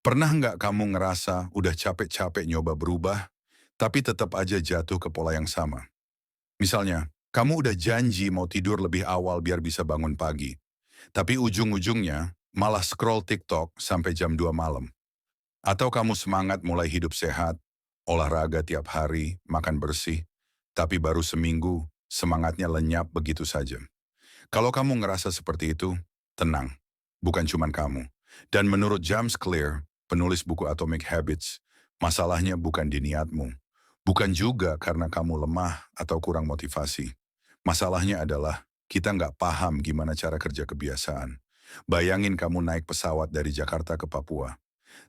Pernah nggak kamu ngerasa udah capek-capek nyoba berubah, tapi tetap aja jatuh ke pola yang sama? Misalnya, kamu udah janji mau tidur lebih awal biar bisa bangun pagi, tapi ujung-ujungnya malah scroll TikTok sampai jam 2 malam. Atau kamu semangat mulai hidup sehat, olahraga tiap hari, makan bersih, tapi baru seminggu semangatnya lenyap begitu saja. Kalau kamu ngerasa seperti itu, tenang, bukan cuman kamu. Dan menurut James Clear, penulis buku Atomic Habits, masalahnya bukan di niatmu. Bukan juga karena kamu lemah atau kurang motivasi. Masalahnya adalah kita nggak paham gimana cara kerja kebiasaan. Bayangin kamu naik pesawat dari Jakarta ke Papua,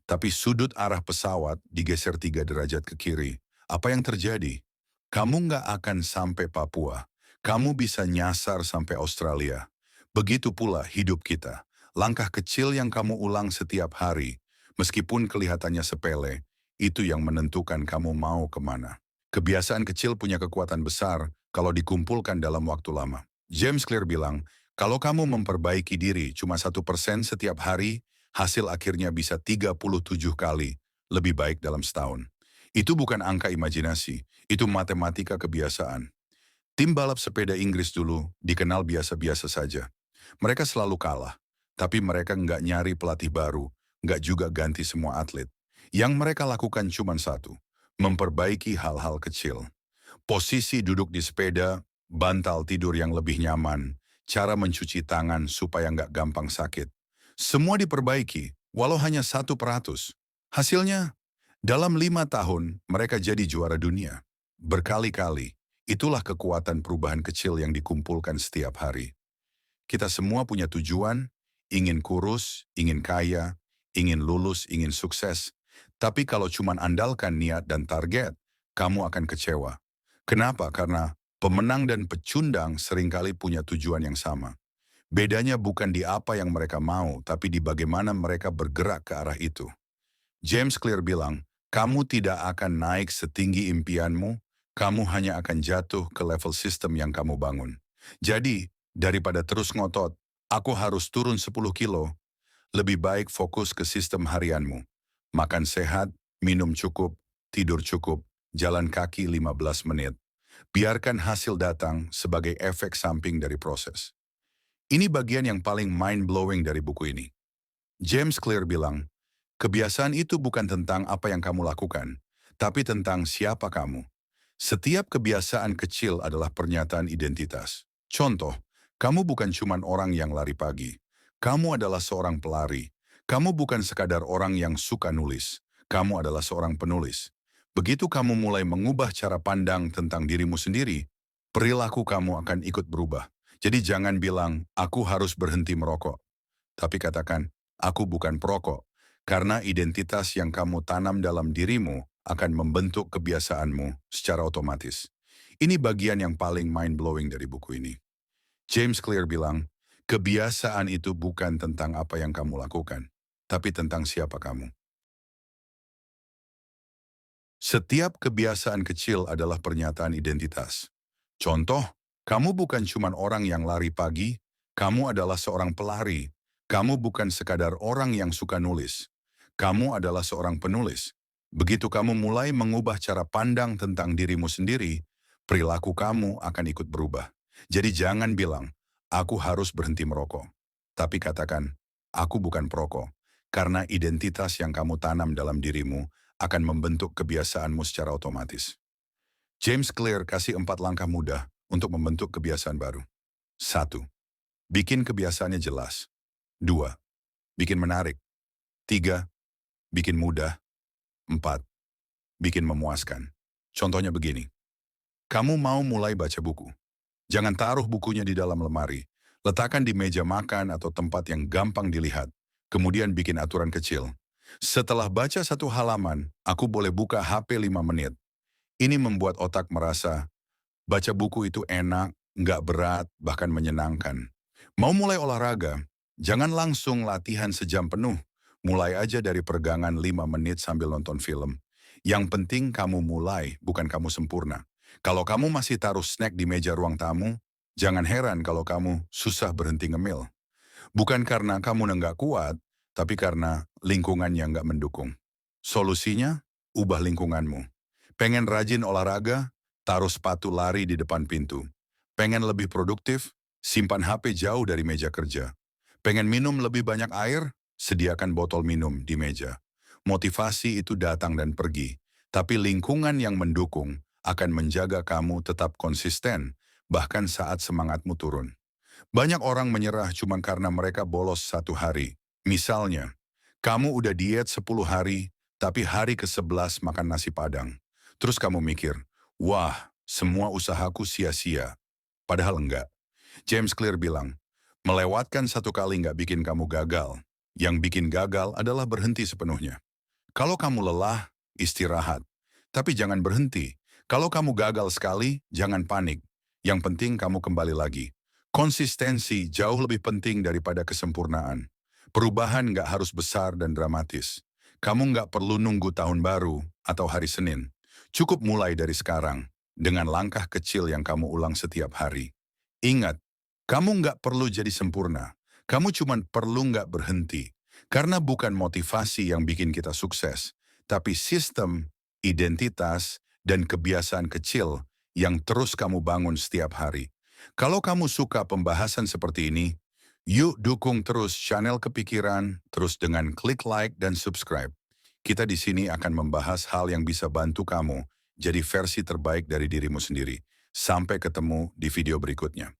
tapi sudut arah pesawat digeser 3 derajat ke kiri. Apa yang terjadi? Kamu nggak akan sampai Papua. Kamu bisa nyasar sampai Australia. Begitu pula hidup kita. Langkah kecil yang kamu ulang setiap hari, meskipun kelihatannya sepele, itu yang menentukan kamu mau kemana. Kebiasaan kecil punya kekuatan besar kalau dikumpulkan dalam waktu lama. James Clear bilang, kalau kamu memperbaiki diri cuma 1% setiap hari, hasil akhirnya bisa 37 kali lebih baik dalam setahun. Itu bukan angka imajinasi, itu matematika kebiasaan. Tim balap sepeda Inggris dulu dikenal biasa-biasa saja. Mereka selalu kalah, tapi mereka nggak nyari pelatih baru, nggak juga ganti semua atlet. Yang mereka lakukan cuma satu, memperbaiki hal-hal kecil. Posisi duduk di sepeda, bantal tidur yang lebih nyaman, cara mencuci tangan supaya nggak gampang sakit. Semua diperbaiki, walau hanya 1%. Hasilnya, dalam 5 tahun mereka jadi juara dunia. Berkali-kali, itulah kekuatan perubahan kecil yang dikumpulkan setiap hari. Kita semua punya tujuan, ingin kurus, ingin kaya, ingin lulus, ingin sukses. Tapi kalau cuma andalkan niat dan target, kamu akan kecewa. Kenapa? Karena pemenang dan pecundang seringkali punya tujuan yang sama. Bedanya bukan di apa yang mereka mau, tapi di bagaimana mereka bergerak ke arah itu. James Clear bilang, kamu tidak akan naik setinggi impianmu, kamu hanya akan jatuh ke level sistem yang kamu bangun. Jadi, daripada terus ngotot, aku harus turun 10 kilo, lebih baik fokus ke sistem harianmu. Makan sehat, minum cukup, tidur cukup, jalan kaki 15 menit. Biarkan hasil datang sebagai efek samping dari proses. Ini bagian yang paling mind-blowing dari buku ini. James Clear bilang, kebiasaan itu bukan tentang apa yang kamu lakukan, tapi tentang siapa kamu. Setiap kebiasaan kecil adalah pernyataan identitas. Contoh, kamu bukan cuma orang yang lari pagi. Kamu adalah seorang pelari. Kamu bukan sekadar orang yang suka nulis. Kamu adalah seorang penulis. Begitu kamu mulai mengubah cara pandang tentang dirimu sendiri, perilaku kamu akan ikut berubah. Jadi jangan bilang, aku harus berhenti merokok. Tapi katakan, aku bukan perokok. Karena identitas yang kamu tanam dalam dirimu akan membentuk kebiasaanmu secara otomatis. Ini bagian yang paling mind-blowing dari buku ini. James Clear bilang, kebiasaan itu bukan tentang apa yang kamu lakukan, tapi tentang siapa kamu. Setiap kebiasaan kecil adalah pernyataan identitas. Contoh, kamu bukan cuma orang yang lari pagi, kamu adalah seorang pelari. Kamu bukan sekadar orang yang suka nulis. Kamu adalah seorang penulis. Begitu kamu mulai mengubah cara pandang tentang dirimu sendiri, perilaku kamu akan ikut berubah. Jadi jangan bilang, aku harus berhenti merokok. Tapi katakan, aku bukan perokok. Karena identitas yang kamu tanam dalam dirimu akan membentuk kebiasaanmu secara otomatis. James Clear kasih 4 langkah mudah untuk membentuk kebiasaan baru. 1. Bikin kebiasaannya jelas. 2. Bikin menarik. 3. Bikin mudah. 4. Bikin memuaskan. Contohnya begini. Kamu mau mulai baca buku. Jangan taruh bukunya di dalam lemari. Letakkan di meja makan atau tempat yang gampang dilihat. Kemudian bikin aturan kecil. Setelah baca 1 halaman, aku boleh buka HP 5 menit. Ini membuat otak merasa, baca buku itu enak, nggak berat, bahkan menyenangkan. Mau mulai olahraga? Jangan langsung latihan sejam penuh. Mulai aja dari peregangan 5 menit sambil nonton film. Yang penting kamu mulai, bukan kamu sempurna. Kalau kamu masih taruh snack di meja ruang tamu, jangan heran kalau kamu susah berhenti ngemil. Bukan karena kamu nggak kuat, tapi karena lingkungan yang nggak mendukung. Solusinya, ubah lingkunganmu. Pengen rajin olahraga? Taruh sepatu lari di depan pintu. Pengen lebih produktif? Simpan HP jauh dari meja kerja. Pengen minum lebih banyak air? Sediakan botol minum di meja. Motivasi itu datang dan pergi, tapi lingkungan yang mendukung akan menjaga kamu tetap konsisten, bahkan saat semangatmu turun. Banyak orang menyerah cuma karena mereka bolos satu hari. Misalnya, kamu udah diet 10 hari, tapi hari ke-11 makan nasi padang. Terus kamu mikir, wah, semua usahaku sia-sia. Padahal enggak. James Clear bilang, melewatkan satu kali nggak bikin kamu gagal. Yang bikin gagal adalah berhenti sepenuhnya. Kalau kamu lelah, istirahat. Tapi jangan berhenti. Kalau kamu gagal sekali, jangan panik. Yang penting kamu kembali lagi. Konsistensi jauh lebih penting daripada kesempurnaan. Perubahan nggak harus besar dan dramatis. Kamu nggak perlu nunggu tahun baru atau hari Senin. Cukup mulai dari sekarang, dengan langkah kecil yang kamu ulang setiap hari. Ingat, kamu nggak perlu jadi sempurna. Kamu cuma perlu nggak berhenti. Karena bukan motivasi yang bikin kita sukses, tapi sistem, identitas, dan kebiasaan kecil yang terus kamu bangun setiap hari. Kalau kamu suka pembahasan seperti ini, yuk dukung terus channel Kepikiran, terus dengan klik like dan subscribe. Kita di sini akan membahas hal yang bisa bantu kamu jadi versi terbaik dari dirimu sendiri. Sampai ketemu di video berikutnya.